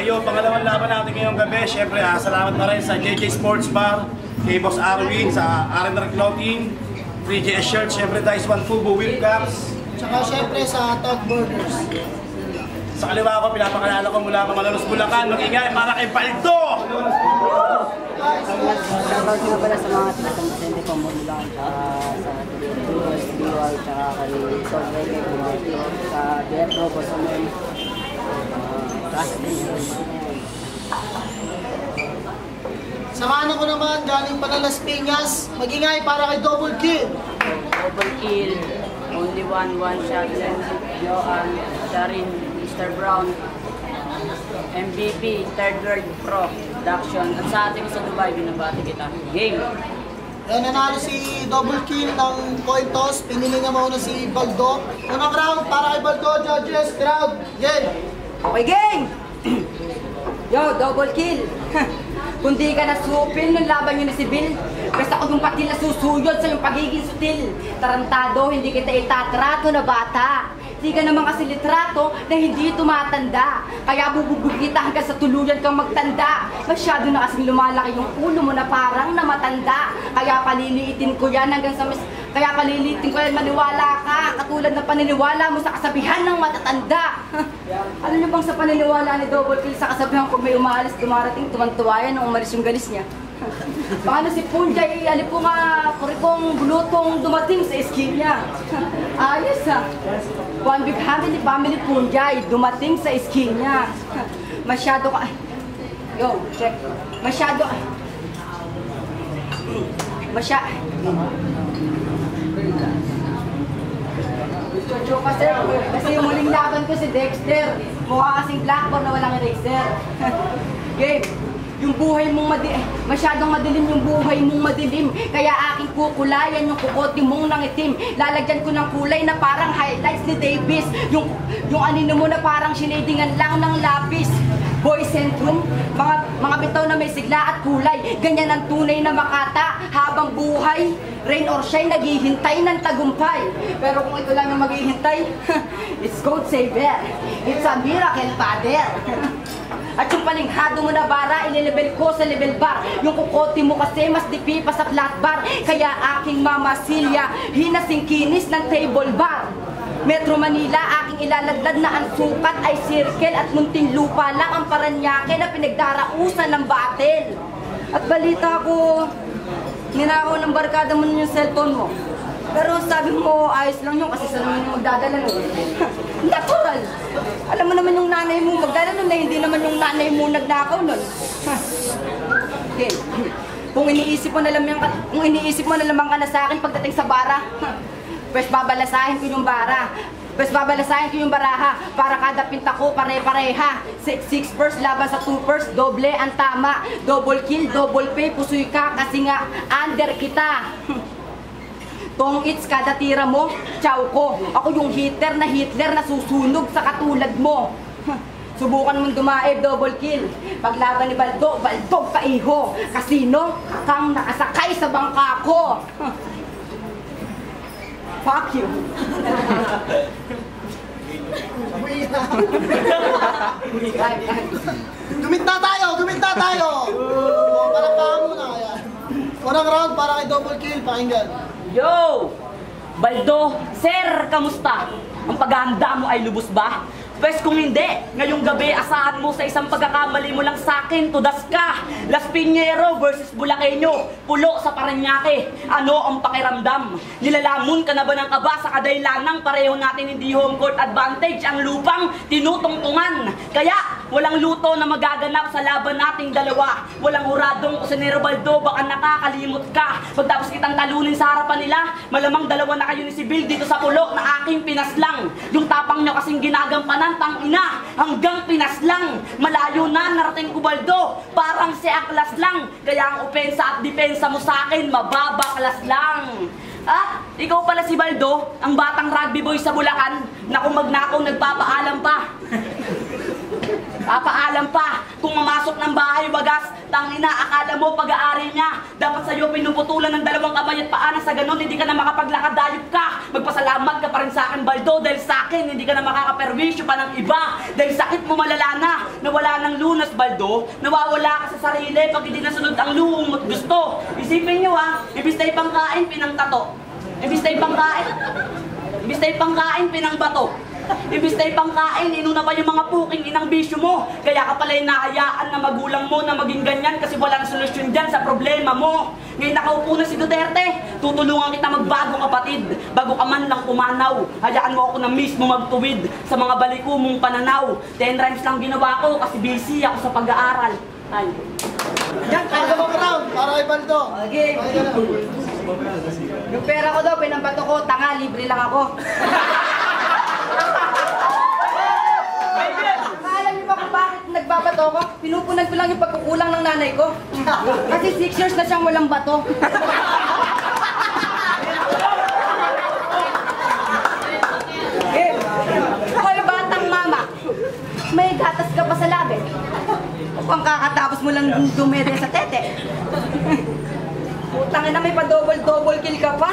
Tayo, pangalawang laban natin ngayong gabi. Siyempre, salamat na rin sa JJ Sports Bar, kay Boss Arwin, sa R&R Clothing, 3JS Shirt, siyempre Dice One Fubo, Whip Caps. Tsaka siyempre sa Tog Burgers. Sa kaliwa ko, pinapakalala ko mula Malolos, Bulacan. Mag-ingay para kay Baldo! Shoutout nga pala sa mga tinatang Vicente Pamulang sa Duos, Diwal, tsaka kay Sol Rege, sa Pietro, Bosomen, Casting. Samahan ko naman, galing pa na Las Piñas, mag-ingay para kay Double Kill. Double Kill, Only One Shot, Joan, Darin, Mr. Brown, MVP, Third World Pro Production, at sa ating sa Dubai, binabati kita. Game! Yan, nanalo si Double Kill ng coin toss, pinili niya mauna si Baldo. Unang round para kay Baldo, judges, crowd, game! Okay, game! Yo, Double Kill! Kung di ka nasupil nung laban nyo na si Bill, basta ako yung pati nasusuyod sa yung pagiging sutil. Tarantado, hindi kita itatrato na bata. Di ka naman kasi litrato na hindi tumatanda. Kaya bububog kita hanggang sa tuluyan kang magtanda. Masyado na kasing lumalaki yung ulo mo na parang namatanda. Kaya paliliitin ko yan hanggang sa Kaya paliliitin ko yan, maniwala ka. Katulad ng paniniwala mo sa kasabihan ng matatanda. Alam niyo bang sa paniniwala ni Double Kill sa kasabihan kung may umaalis, dumarating, tuwan-tuwa yan nung umalis yung galis niya? Paano si Punjay, alipo nga, kurikong bulutong dumating sa skin niya? Ayos ha. One big family Punjay, dumating sa skin niya. Masyado ka... Yo, check. Masyado... Chocho kasi yung muling laban ko si Dexter. Mukha kasing Blackboard na walang eraser. Game. Yung buhay mong masyadong madilim yung buhay mong madilim. Kaya aking kukulayan yung kukote mong nangitim. Lalagyan ko ng kulay na parang highlights ni Davis. Yung anino mo na parang sinadingan lang ng lapis. Boy Centrum, mga bitaw na may sigla at kulay. Ganyan ang tunay na makata habang buhay. Rain or shine, naghihintay ng tagumpay. Pero kung ito lang ang maghihintay, it's God Savior. It's a miracle, Father. At yung palinghado mo na bara, ililibel ko sa level bar. Yung kukote mo kasi mas dipi pa sa flat bar. Kaya aking mama Silya, hinasingkinis ng table bar. Metro Manila, aking ilalaglag na ang sukat ay circle at munting lupa lang ang Paranaque na pinagdarausan ng batel. At balita ko, ninakaw ng barkada mo yung cellphone mo. Pero sabi mo, ayos lang yun kasi saan mo magdadala nun. Natural! Alam mo naman yung nanay mo magdala nun na hindi naman yung nanay mo nagnakaw nun. Okay. Kung iniisip mo na lamang ka na sa akin pagdating sa bara, pues babalasahin ko yung bara. Pues babalasahin ko yung baraha. Para kada pinta ko pare-pareha. 6 first laban sa 2 first. Doble ang tama. Double kill, double pay. Pusoy ka kasi nga under kita. Tong it's kada tira mo, chow ko. Ako yung Hitler na susunog sa katulad mo. Subukan mong dumaib, Double Kill. Paglaban ni Baldo, Baldo ka iho. Kasino kang nakasakay sa bangka ko. Fuck you. Guminta tayo! Palakpakan muna kaya. Unang round para kay Double Kill, pakinggan. Yo! Baldo, sir, kamusta? Ang paghahanda mo ay lubos ba? Pwes kung hindi, ngayong gabi asahan mo sa isang pagkakamali mo lang sakin, tudas ka. Las Piñero versus Bulaqueño, pulo sa Paranaque. Ano ang pakiramdam? Nilalamon ka na ba ng kaba sa kadailanang pareho natin hindi home court advantage ang lupang tinutungtungan? Kaya walang luto na magaganap sa laban nating dalawa. Walang huradong kusinero Baldo, baka nakakalimot ka. Pagtapos kitang talunin sa harapan nila, malamang dalawa na kayo ni si Bill dito sa pulo na aking pinaslang. Yung tapang nyo kasing ginagampanan tang ina, hanggang Pinas lang. Malayo na narating ko Baldo, parang si Aklas lang. Kaya ang opensa at depensa mo sa akin, mababaklas lang. At ikaw pala si Baldo, ang batang rugby boy sa Bulacan, na kung magnakaw nagpapaalam pa. Papaalam pa, kung mamasok ng bahay wagas, tangina, akala mo pag-aari niya. Dapat sa'yo pinuputulan ng dalawang kamay at paa na sa ganun, hindi ka na makapaglakad, dayop ka. Magpasalamat ka pa rin sa akin, Baldo, dahil sa akin, hindi ka na makakaperwisyo pa ng iba. Dahil sakit mo malala na, nawala ng lunas, Baldo, nawawala ka sa sarili pag hindi nasunod ang luhong mo't gusto. Isipin nyo imbis na ipangkain, pinangtato. Imbis na ipangkain, pinangbato. Imbis na ipangkain, inuna pa yung mga puking inang bisyo mo. Kaya ka pala hinahayaan na magulang mo na maging ganyan kasi walang solusyon dyan sa problema mo. Ngayon nakaupo na si Duterte, tutulungan kita magbago, kapatid. Bago ka man lang pumanaw, hayaan mo ako na mismo magtuwid sa mga baliko mong pananaw. 10 rhymes lang ginawa ko kasi busy ako sa pag-aaral. Ay. Yan, kaya mo round para kay Baldo. Okay. Yung pera ko daw, pinambato ko, tanga, libre lang ako. Alam niyo ba kung bakit nagbabato ko? Pinupunan ko lang yung pagkukulang ng nanay ko. Kasi 6 years na siyang walang bato. Hoy, batang mama, may gatas ka ba sa labi? O kung kakatapos mo lang dumede sa tete? Putangin na, may pa-double kill ka pa.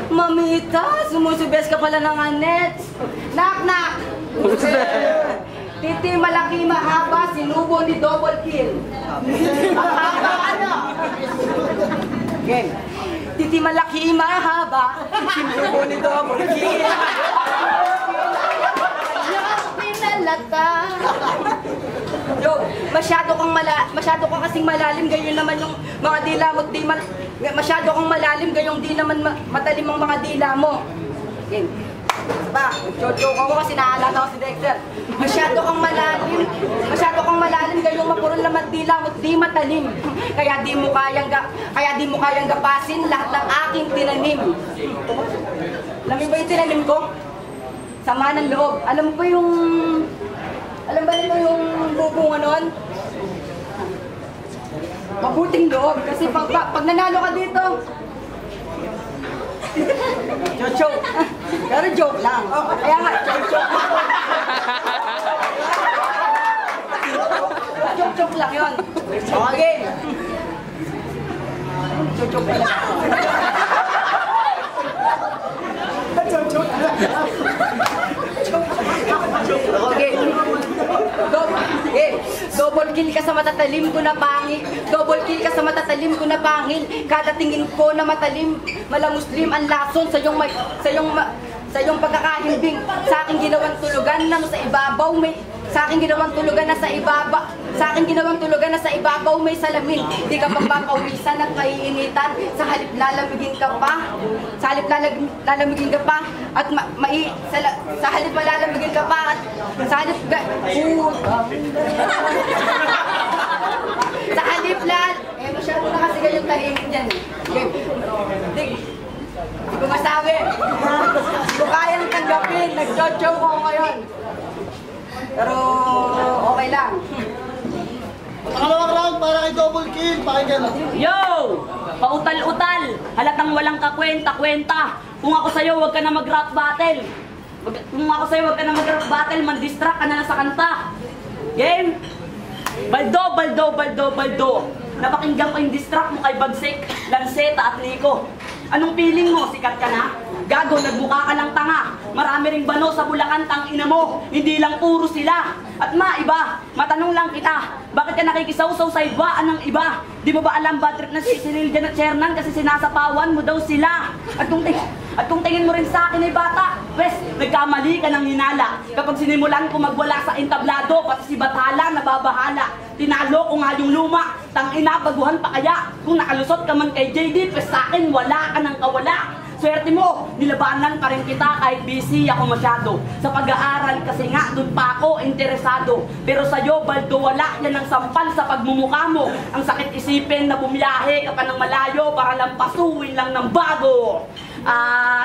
Mamita, sumusubes ka pala ng anet. Knock, knock! Titi malaki mahaba, sinubo ni double kill. Mahaba ano? Game. Titi malaki mahaba, sinubo ni double kill. Pinalata. Yo, masyado kang kasing malalim, ganyan naman yung mga dila mo, masyado kang malalim, gayong di naman matalim ang mga dila mo. Game. Ba, chocho ko kasi naalala ko si Dexter. Masyado kang malalim, gayong mapurol na dila mo, di matalim. Kaya di mo kayang gapasin lahat ng aking tinanim. Alam mo ba yung tinanim ko? Sama ng loob. Alam ba nito yung bubunga nun? Mabuting loob. Kasi pag nanalo ka dito, joke. Pero joke lang. Kaya nga, joke lang yun. Okay. Joke lang. Okay. Double kill ka sa matatalim ko na pangil. Double kill ka sa matatalim ko na pangil. Kada tingin ko na matalim, malamuslim ang lason sa iyong pagkakahimbing. Sa aking ginawang tulugan na sa ibabaw may salamin. Di ka papapawisan at maiinitan. Sa halip lalamigin ka pa. Sa halip lalamigin ka pa at sa halip malalamigin ka pa at sa halip sa halip masyado na kasi kayong tahimik dyan. Di ko masabi. Di ko kayang tanggapin. Nag-chow ko ngayon. Pero okay lang. Pangalawang round para kay double kill. Pakinggan. Yo! Pautal-utal! Halatang walang kakwenta-kwenta. Kung ako sa'yo, huwag ka na mag-rap battle. Man-distract ka na lang sa kanta. Game? Baldo. Napakinggan ko yung distract mo kay Bagsik, Lanceta at Nico. Anong feeling mo? Sikat ka na? Gago, nagmukha ka lang tanga. Marami ring bano sa Bulacan, tangina mo. Hindi lang puro sila. At iba, matanong lang kita, bakit ka nakikisawsaw sa ibaan ng iba? Di mo ba alam bad trip na si Liljan at Chernan kasi sinasapawan mo daw sila? At kung tingin mo rin sa akin ay bata, pwes, nagkamali ka ng hinala. Kapag sinimulan ko magwala sa entablado, pati si Bathala nababahala. Tinalo ko nga yung luma, tangina, baguhan pa kaya. Kung nakalusot ka man kay JD, pwes sa akin wala ka ng kawala. Swerte mo, nilabanan pa rin kita kahit busy ako masyado. Sa pag-aaral kasi nga, dun pa ako interesado. Pero sa'yo, Baldo, wala yan ang sampal sa pagmumukha mo. Ang sakit isipin na bumiyahe ka pa ng malayo para lang pasuwin lang ng bago.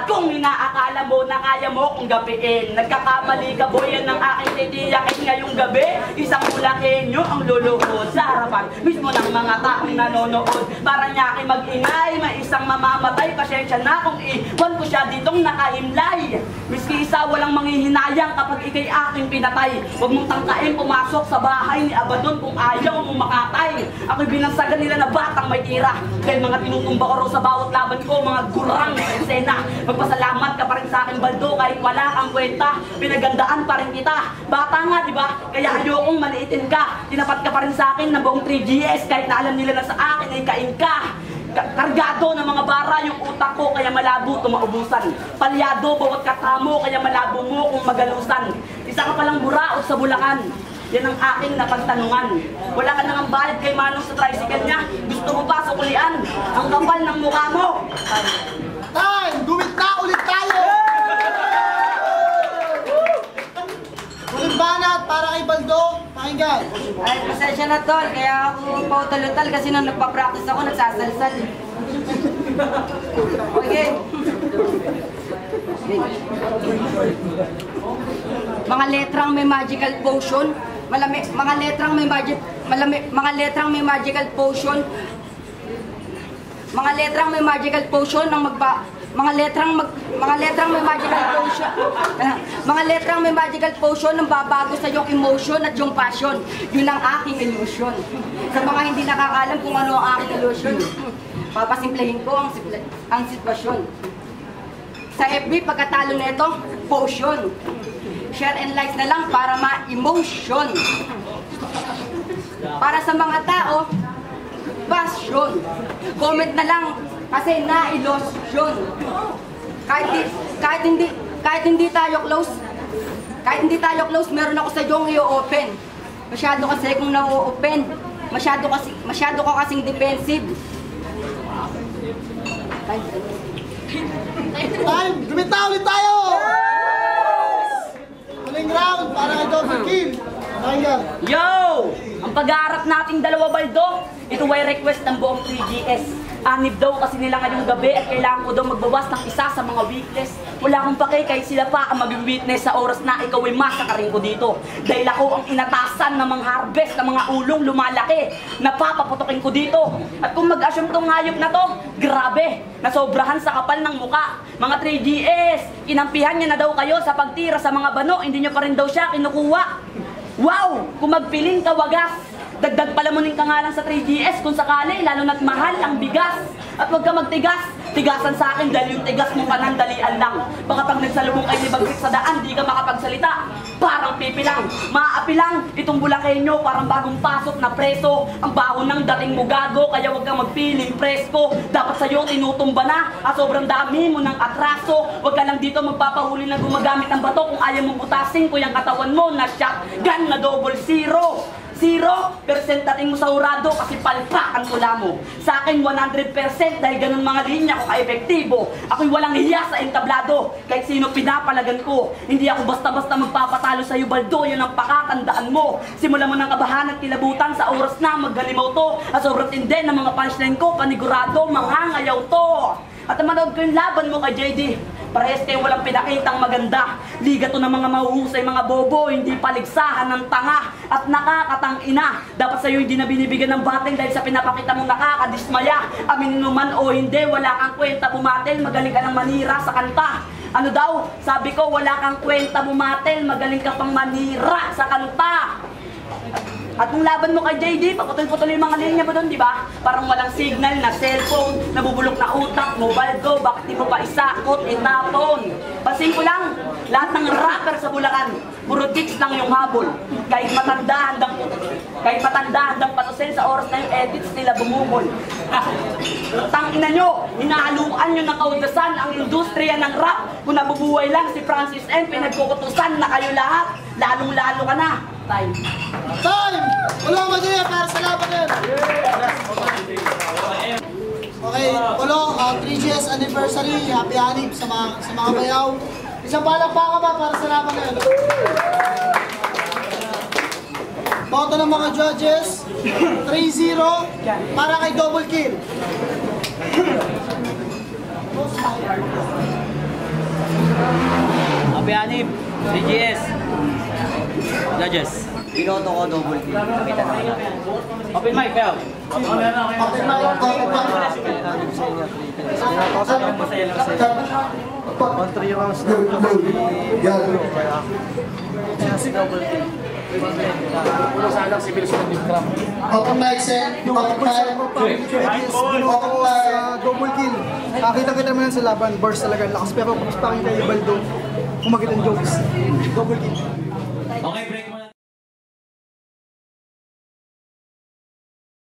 Kung inaakala mo na kaya mo kong gapiin, nagkakamali ka boy, yan ang aking titiyakin ngayong gabi. Isang mulaking ninyo ang luluhod sa harapan mismo ng mga taong nanonood. Para niya aking mag-ingay, may isang mamamatay, pasensya na kung iwan ko siya ditong nakahimlay. Miski isa walang manghihinayang kapag ikay aking pinatay. Huwag mong tangkain pumasok sa bahay ni Abaddon kung ayaw mong makatay. Ako'y binansagan nila na batang may tira, dahil mga tinutumba ko raw sa bawat laban ko, mga gurang sa eksena. Magpasalamat ka pa rin sa akin, Baldo, kahit wala kang kwenta, pinagandaan pa rin kita. Bata nga, di ba? Kaya ayokong maliitin ka. Tinapat ka pa rin sa akin ng buong 3GS, kahit na alam nila na sa akin ay kain ka. Kargado ng mga bara yung utak ko, kaya malabo tumaubusan. Palyado bawat katamo, kaya malabo mo kung magalusan. Isa ka palang buraot sa Bulacan. Yan ang aking napagtanungan. Wala ka nang bayad kay Manong sa tricycle niya. Gusto mo pa sukulian ang kapal ng mukha mo. Time! Gumit na ulit tayo! Ulit banat para kay Baldo. Pakinggan. Ay, pasensya na tol, kaya ako pautal-utal kasi nung nagpa-practice ako, nagsasalsal. Okay. Mga letrang may magical potion, mga letrang may magical potion, mga letrang may magical potion ng mga letrang may magical potion ng babago sa iyong emotion at yung passion. Yun ang aking illusion. Sa mga hindi nakakalam kung ano ang aking illusion, papasimplahin ko ang sitwasyon. Sa FB, pagkatalo nito, potion. Share and likes na lang para ma-emotion. Para sa mga tao, passion. Comment na lang kasi na-illusion. Kahit hindi tayo close, meron ako sa iyong i-open. Masyado kasi kung na-open, masyado ko kasing defensive. Time! Gumit na ulit tayo! Huling round para kay Double Kill. Pakinggan. Yo! Ang pag-aarap nating dalawa, Baldo, ito ay request ng buong 3GS. Anib daw kasi nila ngayong gabi at kailangan ko daw magbawas ng isa sa mga weakness. Wala akong pake kahit sila pa ang maging witness sa oras na ikaw ay masakarin ko dito. Dahil ako ang inatasan ng mga harvest ng mga ulong lumalaki. Napapaputokin ko dito. At kung mag-assume tong hayop na to, grabe, nasobrahan sa kapal ng muka. Mga 3GS, kinampihan niya na daw kayo sa pagtira sa mga bano, hindi niya pa rin daw siya kinukuha. Wow! Kung magpiling ka wagas, dagdag palamunin ka nga lang sa 3GS kung sakali, lalo na't mahal ang bigas. At huwag ka magtigas, tigasan sa akin dahil yung tigas mo panandalian lang. Baka pag nagsalubong kayo ni Bagrik sa daan, di ka makapagsalita. Parang pipi lang, maaapi lang, itong Bulakenyo parang bagong pasok na preso. Ang baho ng dating mo gago, kaya huwag kang magpiling presko. Dapat sa'yo tinutumba na, sobrang dami mo ng atraso. Huwag ka lang dito magpapahuli na gumagamit ng bato kung ayaw mong butasin ko yung katawan mo na shotgun na 00. 0% dating mo sa urado kasi palpak ang tula mo. Sa akin 100% dahil ganun mga linya ko ka-epektibo. Ako'y walang hiya sa entablado. Kahit sino pinapalagan ko. Hindi ako basta-basta magpapatalo sa'yo, Baldo. Yan ang pakatandaan mo. Simula mo ng kabahan at kilabutan sa oras na maggalimaw to. At sobrang tindi ng mga punchline ko, panigurado, mangangayaw to. At manood ko yung laban mo kay JD. Parehas kayo walang pinakitang maganda. Liga to ng mga mahuhusay, mga bobo, hindi paligsahan ng tanga at nakakatangina. Dapat sa'yo hindi na binibigyan ng bateng dahil sa pinapakita mong nakakadismaya. Aminin mo man o hindi, wala kang kwenta bumatel, magaling ka ng manira sa kanta. Ano daw? Sabi ko, wala kang kwenta bumatel, magaling ka pang manira sa kanta. At nung laban mo kay JD, paputol-putol yung mga linya mo doon, di ba? Parang walang signal na cellphone, nabubulok na utak, mobile go, bakit di mo pa isakot, itapon? Pansin ko lang, lahat ng rapper sa Bulacan, puro chicks lang yung habol. Kahit matanda handang patusin sa oras na yung edits nila bumubol. Tangina nyo, hinahaluan nyo ng kaudasan ang industriya ng rap. Kung nabubuhay lang si Francis N, pinagkukutusan na kayo lahat. Lalong-lalo ka na. Time. Time! Ulo magaya para sa laban na yun. Okay, Ulo, 3GS anniversary, happy anib sa mga bayaw. Isang palakpakan ba para sa laban na yun? Boto ng mga judges, 3-0 para kay Double Kill. Happy anib, 3GS. Judges. Binoto ko double kill. Nakita na natin. Open mic, Fel. Open mic, open mic. On 3 rounds na ito kaya si double kill. Open mic, sir. Open mic. Double kill. Nakita-kita naman yan sa laban, burst talaga ang lakas. Pero mas pangin kay Baldo, kumakit ang jokes. Double kill. Okay, break muna.